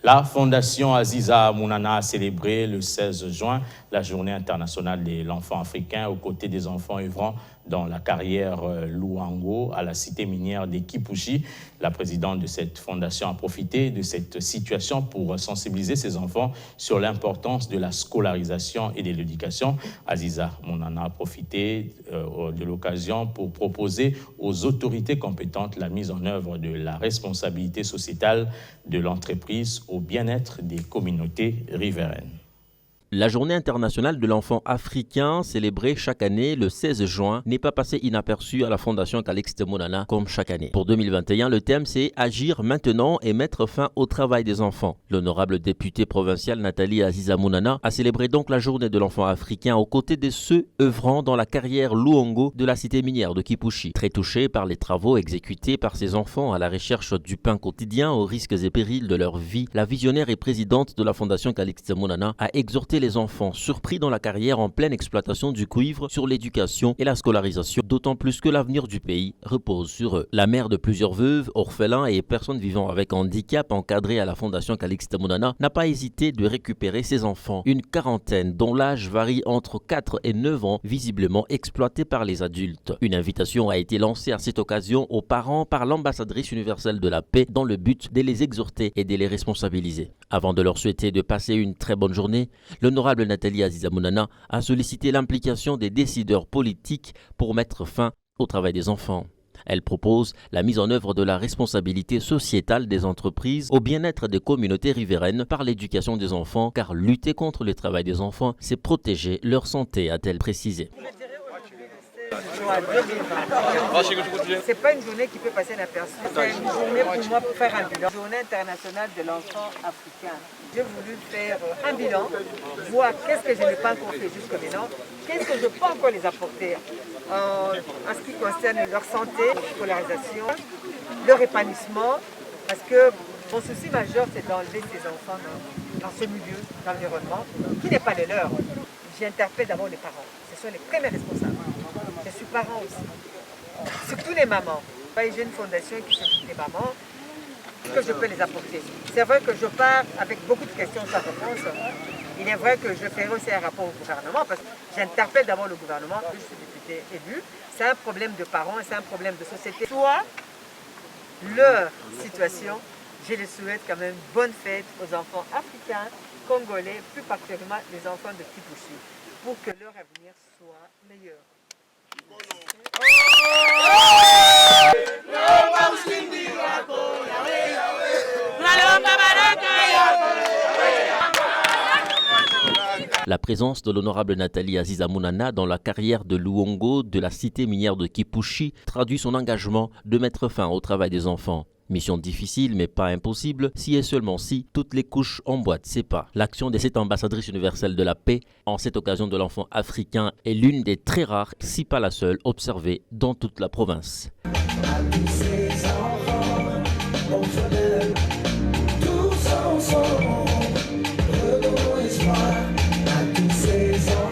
La Fondation Aziza Mounana a célébré le 16 juin la Journée internationale de l'enfant africain aux côtés des enfants œuvrant dans la carrière Luango à la cité minière de Kipushi. La présidente de cette fondation a profité de cette situation pour sensibiliser ses enfants sur l'importance de la scolarisation et de l'éducation. Aziza Mounana a profité de l'occasion pour proposer aux autorités compétentes la mise en œuvre de la responsabilité sociétale de l'entreprise au bien-être des communautés riveraines. La Journée internationale de l'enfant africain, célébrée chaque année le 16 juin, n'est pas passée inaperçue à la Fondation Calixte Mounana comme chaque année. Pour 2021, le thème c'est « Agir maintenant et mettre fin au travail des enfants ». L'honorable députée provinciale Nathalie Aziza Mounana a célébré donc la Journée de l'enfant africain aux côtés de ceux œuvrant dans la carrière Luango de la cité minière de Kipushi. Très touchée par les travaux exécutés par ces enfants à la recherche du pain quotidien aux risques et périls de leur vie, la visionnaire et présidente de la Fondation Calixte Mounana a exhorté les enfants surpris dans la carrière en pleine exploitation du cuivre sur l'éducation et la scolarisation, d'autant plus que l'avenir du pays repose sur eux. La mère de plusieurs veuves, orphelins et personnes vivant avec handicap encadrées à la Fondation Calixte Mounana n'a pas hésité de récupérer ses enfants, une quarantaine dont l'âge varie entre 4 et 9 ans, visiblement exploités par les adultes. Une invitation a été lancée à cette occasion aux parents par l'ambassadrice universelle de la paix dans le but de les exhorter et de les responsabiliser. Avant de leur souhaiter de passer une très bonne journée, l'honorable Nathalie Aziza Mounana a sollicité l'implication des décideurs politiques pour mettre fin au travail des enfants. Elle propose la mise en œuvre de la responsabilité sociétale des entreprises au bien-être des communautés riveraines par l'éducation des enfants, car lutter contre le travail des enfants, c'est protéger leur santé, a-t-elle précisé. C'est pas une journée qui peut passer inaperçue. C'est une journée pour moi pour faire un bilan. Journée internationale de l'enfant africain. J'ai voulu faire un bilan, voir qu'est-ce que je n'ai pas encore fait jusqu'à maintenant, qu'est-ce que je peux encore les apporter en ce qui concerne leur santé, leur scolarisation, leur épanouissement, parce que mon souci majeur c'est d'enlever ces enfants dans ce milieu d'environnement qui n'est pas le leur. J'interpelle d'abord les parents, ce sont les premiers responsables. Je suis parent aussi, surtout les mamans. J'ai une fondation qui s'occupe des mamans, que je peux les apporter. C'est vrai que je pars avec beaucoup de questions sans réponse. Il est vrai que je ferai aussi un rapport au gouvernement, parce que j'interpelle d'abord le gouvernement, je suis député élu. C'est un problème de parents, c'est un problème de société. Soit leur situation, je les souhaite quand même bonne fête aux enfants africains, congolais, plus particulièrement les enfants de Kipushi, pour que leur avenir soit meilleur. La présence de l'honorable Nathalie Aziza Mounana dans la carrière de Luango de la cité minière de Kipushi traduit son engagement de mettre fin au travail des enfants. Mission difficile mais pas impossible, si et seulement si toutes les couches emboîtent ses pas. L'action de cette ambassadrice universelle de la paix en cette occasion de l'enfant africain est l'une des très rares, si pas la seule, observée dans toute la province.